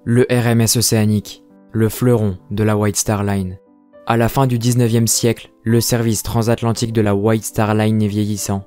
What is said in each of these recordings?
Le RMS Océanique, le fleuron de la White Star Line. À la fin du 19e siècle, le service transatlantique de la White Star Line est vieillissant.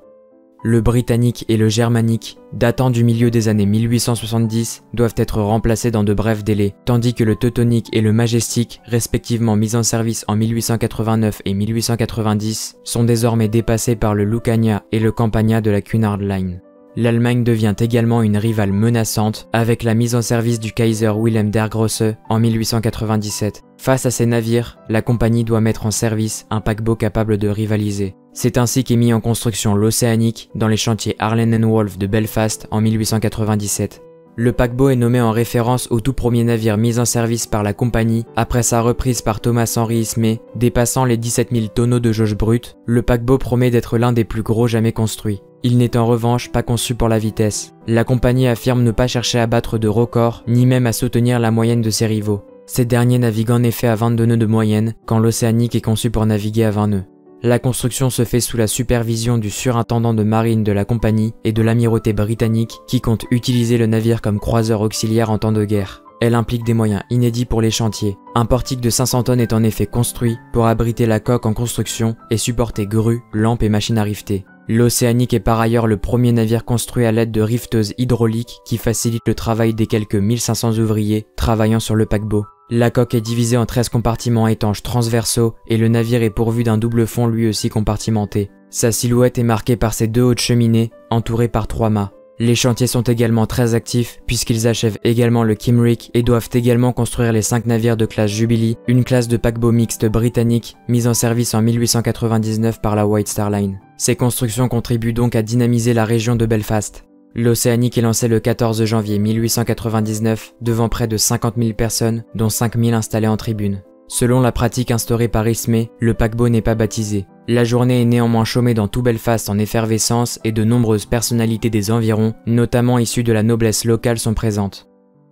Le britannique et le germanique, datant du milieu des années 1870, doivent être remplacés dans de brefs délais, tandis que le teutonique et le majestic, respectivement mis en service en 1889 et 1890, sont désormais dépassés par le Lucania et le Campania de la Cunard Line. L'Allemagne devient également une rivale menaçante avec la mise en service du Kaiser Wilhelm der Grosse en 1897. Face à ces navires, la compagnie doit mettre en service un paquebot capable de rivaliser. C'est ainsi qu'est mis en construction l'Océanique dans les chantiers Harland & Wolff de Belfast en 1897. Le paquebot est nommé en référence au tout premier navire mis en service par la compagnie après sa reprise par Thomas Henry Ismay, dépassant les 17 000 tonneaux de jauge brute. Le paquebot promet d'être l'un des plus gros jamais construits. Il n'est en revanche pas conçu pour la vitesse. La compagnie affirme ne pas chercher à battre de records, ni même à soutenir la moyenne de ses rivaux. Ces derniers naviguent en effet à 22 nœuds de moyenne, quand l'Océanique est conçu pour naviguer à 20 nœuds. La construction se fait sous la supervision du surintendant de marine de la compagnie et de l'amirauté britannique qui compte utiliser le navire comme croiseur auxiliaire en temps de guerre. Elle implique des moyens inédits pour les chantiers. Un portique de 500 tonnes est en effet construit pour abriter la coque en construction et supporter grues, lampes et machines à rifter. L'Océanique est par ailleurs le premier navire construit à l'aide de rifteuses hydrauliques qui facilitent le travail des quelques 1500 ouvriers travaillant sur le paquebot. La coque est divisée en 13 compartiments étanches transversaux et le navire est pourvu d'un double fond lui aussi compartimenté. Sa silhouette est marquée par ses deux hautes cheminées entourées par 3 mâts. Les chantiers sont également très actifs puisqu'ils achèvent également le Kimrick et doivent également construire les 5 navires de classe Jubilee, une classe de paquebot mixte britannique mise en service en 1899 par la White Star Line. Ces constructions contribuent donc à dynamiser la région de Belfast. L'Océanique est lancé le 14 janvier 1899 devant près de 50 000 personnes, dont 5 000 installées en tribune. Selon la pratique instaurée par Ismay, le paquebot n'est pas baptisé. La journée est néanmoins chômée dans tout Belfast en effervescence et de nombreuses personnalités des environs, notamment issues de la noblesse locale, sont présentes.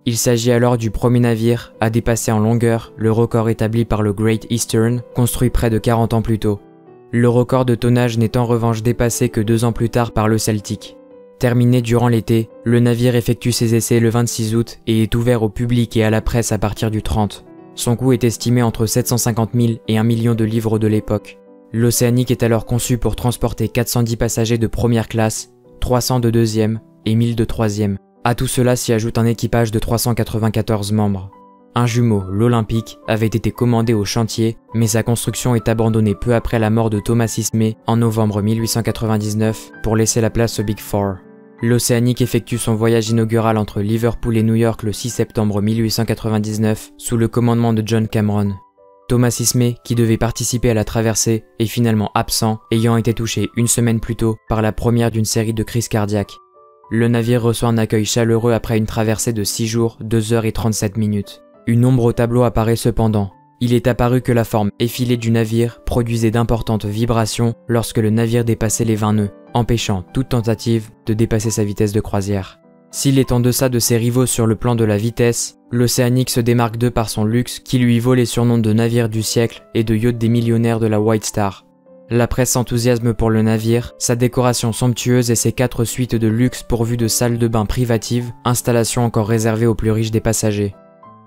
Il s'agit alors du premier navire à dépasser en longueur le record établi par le Great Eastern, construit près de 40 ans plus tôt. Le record de tonnage n'est en revanche dépassé que 2 ans plus tard par le Celtic. Terminé durant l'été, le navire effectue ses essais le 26 août et est ouvert au public et à la presse à partir du 30. Son coût est estimé entre 750 000 et 1 million de livres de l'époque. L'Océanique est alors conçu pour transporter 410 passagers de première classe, 300 de deuxième et 1000 de troisième. À tout cela s'y ajoute un équipage de 394 membres. Un jumeau, l'Olympique, avait été commandé au chantier, mais sa construction est abandonnée peu après la mort de Thomas Ismay en novembre 1899 pour laisser la place au Big Four. L'Océanique effectue son voyage inaugural entre Liverpool et New York le 6 septembre 1899 sous le commandement de John Cameron. Thomas Ismay, qui devait participer à la traversée, est finalement absent, ayant été touché une semaine plus tôt par la première d'une série de crises cardiaques. Le navire reçoit un accueil chaleureux après une traversée de 6 jours, 2 heures et 37 minutes. Une ombre au tableau apparaît cependant. Il est apparu que la forme effilée du navire produisait d'importantes vibrations lorsque le navire dépassait les 20 nœuds, empêchant toute tentative de dépasser sa vitesse de croisière. S'il est en deçà de ses rivaux sur le plan de la vitesse, l'Océanique se démarque d'eux par son luxe qui lui vaut les surnoms de navire du siècle et de yacht des millionnaires de la White Star. La presse s'enthousiasme pour le navire, sa décoration somptueuse et ses 4 suites de luxe pourvues de salles de bain privatives, installation encore réservée aux plus riches des passagers.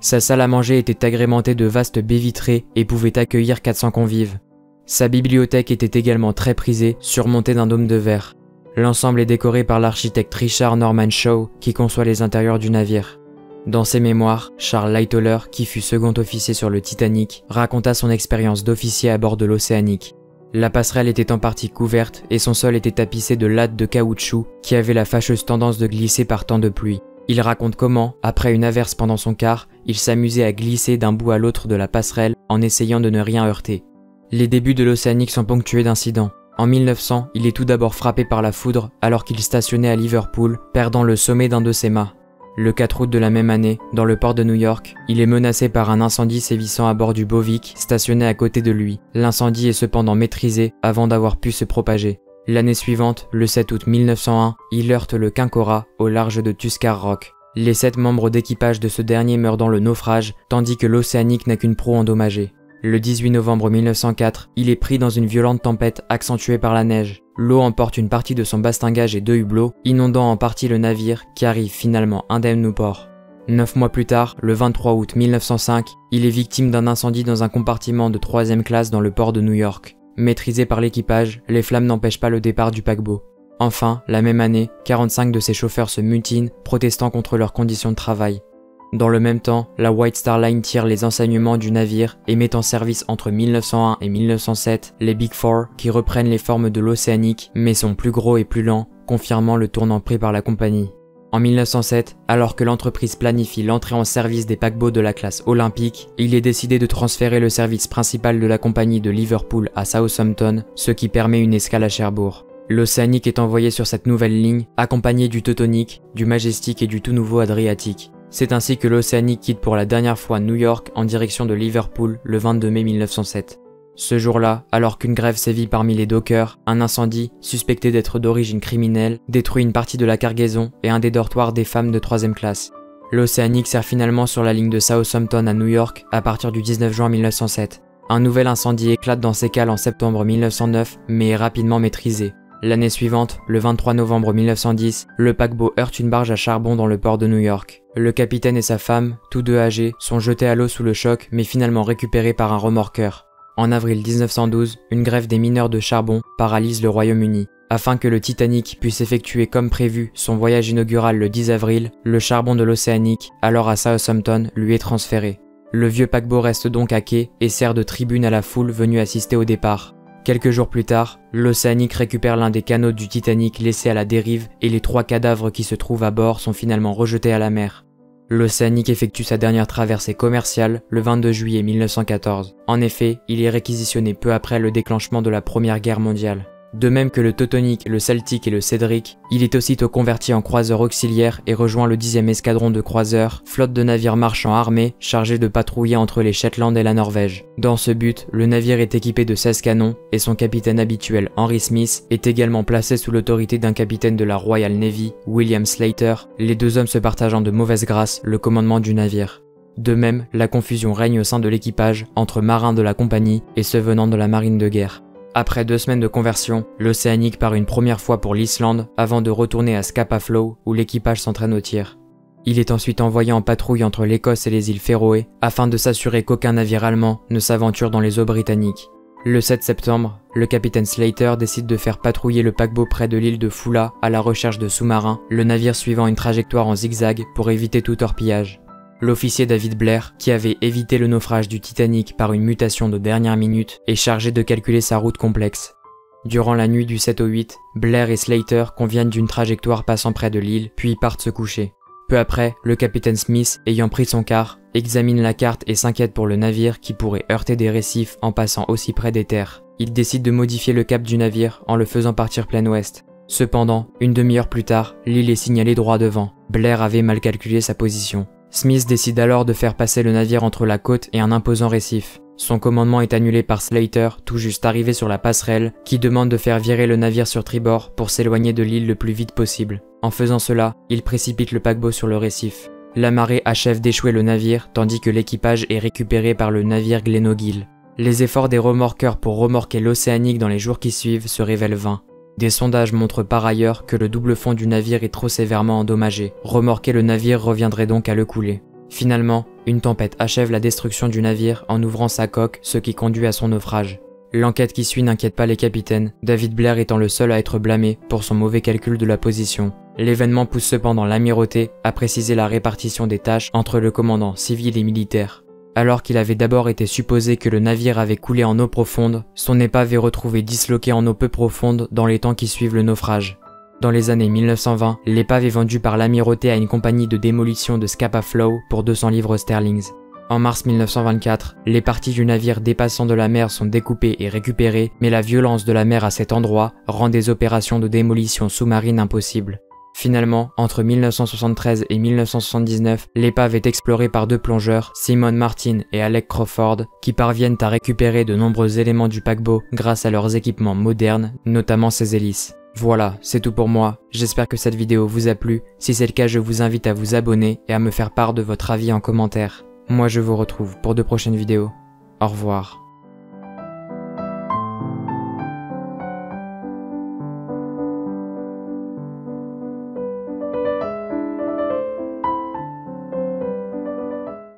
Sa salle à manger était agrémentée de vastes baies vitrées et pouvait accueillir 400 convives. Sa bibliothèque était également très prisée, surmontée d'un dôme de verre. L'ensemble est décoré par l'architecte Richard Norman Shaw qui conçoit les intérieurs du navire. Dans ses mémoires, Charles Lightoller, qui fut second officier sur le Titanic, raconta son expérience d'officier à bord de l'Océanique. La passerelle était en partie couverte et son sol était tapissé de lattes de caoutchouc qui avaient la fâcheuse tendance de glisser par temps de pluie. Il raconte comment, après une averse pendant son quart, il s'amusait à glisser d'un bout à l'autre de la passerelle en essayant de ne rien heurter. Les débuts de l'Océanique sont ponctués d'incidents. En 1900, il est tout d'abord frappé par la foudre alors qu'il stationnait à Liverpool, perdant le sommet d'un de ses mâts. Le 4 août de la même année, dans le port de New York, il est menacé par un incendie sévissant à bord du Bovic, stationné à côté de lui. L'incendie est cependant maîtrisé avant d'avoir pu se propager. L'année suivante, le 7 août 1901, il heurte le Kincora au large de Tuskar Rock. Les 7 membres d'équipage de ce dernier meurent dans le naufrage, tandis que l'Océanique n'a qu'une proue endommagée. Le 18 novembre 1904, il est pris dans une violente tempête accentuée par la neige. L'eau emporte une partie de son bastingage et 2 hublots, inondant en partie le navire qui arrive finalement indemne au port. 9 mois plus tard, le 23 août 1905, il est victime d'un incendie dans un compartiment de 3e classe dans le port de New York. Maîtrisé par l'équipage, les flammes n'empêchent pas le départ du paquebot. Enfin, la même année, 45 de ses chauffeurs se mutinent, protestant contre leurs conditions de travail. Dans le même temps, la White Star Line tire les enseignements du navire et met en service entre 1901 et 1907 les Big Four qui reprennent les formes de l'Océanique mais sont plus gros et plus lents, confirmant le tournant pris par la compagnie. En 1907, alors que l'entreprise planifie l'entrée en service des paquebots de la classe olympique, il est décidé de transférer le service principal de la compagnie de Liverpool à Southampton, ce qui permet une escale à Cherbourg. L'Océanique est envoyé sur cette nouvelle ligne, accompagné du Teutonique, du Majestic et du tout nouveau Adriatique. C'est ainsi que l'Océanique quitte pour la dernière fois New York en direction de Liverpool le 22 mai 1907. Ce jour-là, alors qu'une grève sévit parmi les dockers, un incendie, suspecté d'être d'origine criminelle, détruit une partie de la cargaison et un des dortoirs des femmes de 3e classe. L'Océanique sert finalement sur la ligne de Southampton à New York à partir du 19 juin 1907. Un nouvel incendie éclate dans ces cales en septembre 1909, mais est rapidement maîtrisé. L'année suivante, le 23 novembre 1910, le paquebot heurte une barge à charbon dans le port de New York. Le capitaine et sa femme, tous deux âgés, sont jetés à l'eau sous le choc mais finalement récupérés par un remorqueur. En avril 1912, une grève des mineurs de charbon paralyse le Royaume-Uni. Afin que le Titanic puisse effectuer comme prévu son voyage inaugural le 10 avril, le charbon de l'Océanique, alors à Southampton, lui est transféré. Le vieux paquebot reste donc à quai et sert de tribune à la foule venue assister au départ. Quelques jours plus tard, l'Océanique récupère l'un des canots du Titanic laissé à la dérive et les 3 cadavres qui se trouvent à bord sont finalement rejetés à la mer. L'Océanique effectue sa dernière traversée commerciale le 22 juillet 1914. En effet, il est réquisitionné peu après le déclenchement de la Première Guerre mondiale. De même que le Teutonic, le Celtic et le Cédric, il est aussitôt converti en croiseur auxiliaire et rejoint le 10e escadron de croiseurs, flotte de navires marchands armés chargés de patrouiller entre les Shetland et la Norvège. Dans ce but, le navire est équipé de 16 canons et son capitaine habituel, Henry Smith, est également placé sous l'autorité d'un capitaine de la Royal Navy, William Slater, les deux hommes se partageant de mauvaise grâce le commandement du navire. De même, la confusion règne au sein de l'équipage entre marins de la compagnie et ceux venant de la marine de guerre. Après 2 semaines de conversion, l'Océanique part une première fois pour l'Islande avant de retourner à Scapa Flow où l'équipage s'entraîne au tir. Il est ensuite envoyé en patrouille entre l'Écosse et les îles Féroé afin de s'assurer qu'aucun navire allemand ne s'aventure dans les eaux britanniques. Le 7 septembre, le capitaine Slater décide de faire patrouiller le paquebot près de l'île de Foula à la recherche de sous-marins, le navire suivant une trajectoire en zigzag pour éviter tout torpillage. L'officier David Blair, qui avait évité le naufrage du Titanic par une mutation de dernière minute, est chargé de calculer sa route complexe. Durant la nuit du 7 au 8, Blair et Slater conviennent d'une trajectoire passant près de l'île, puis partent se coucher. Peu après, le capitaine Smith, ayant pris son quart, examine la carte et s'inquiète pour le navire qui pourrait heurter des récifs en passant aussi près des terres. Il décide de modifier le cap du navire en le faisant partir plein ouest. Cependant, une demi-heure plus tard, l'île est signalée droit devant. Blair avait mal calculé sa position. Smith décide alors de faire passer le navire entre la côte et un imposant récif. Son commandement est annulé par Slater, tout juste arrivé sur la passerelle, qui demande de faire virer le navire sur tribord pour s'éloigner de l'île le plus vite possible. En faisant cela, il précipite le paquebot sur le récif. La marée achève d'échouer le navire, tandis que l'équipage est récupéré par le navire Glenogil. Les efforts des remorqueurs pour remorquer l'Océanique dans les jours qui suivent se révèlent vains. Des sondages montrent par ailleurs que le double fond du navire est trop sévèrement endommagé. Remorquer le navire reviendrait donc à le couler. Finalement, une tempête achève la destruction du navire en ouvrant sa coque, ce qui conduit à son naufrage. L'enquête qui suit n'inquiète pas les capitaines, David Blair étant le seul à être blâmé pour son mauvais calcul de la position. L'événement pousse cependant l'amirauté à préciser la répartition des tâches entre le commandant civil et militaire. Alors qu'il avait d'abord été supposé que le navire avait coulé en eau profonde, son épave est retrouvée disloquée en eau peu profonde dans les temps qui suivent le naufrage. Dans les années 1920, l'épave est vendue par l'amirauté à une compagnie de démolition de Scapa Flow pour 200 livres sterling. En mars 1924, les parties du navire dépassant de la mer sont découpées et récupérées, mais la violence de la mer à cet endroit rend des opérations de démolition sous-marine impossibles. Finalement, entre 1973 et 1979, l'épave est explorée par 2 plongeurs, Simon Martin et Alec Crawford, qui parviennent à récupérer de nombreux éléments du paquebot grâce à leurs équipements modernes, notamment ses hélices. Voilà, c'est tout pour moi, j'espère que cette vidéo vous a plu, si c'est le cas je vous invite à vous abonner et à me faire part de votre avis en commentaire. Moi je vous retrouve pour de prochaines vidéos. Au revoir.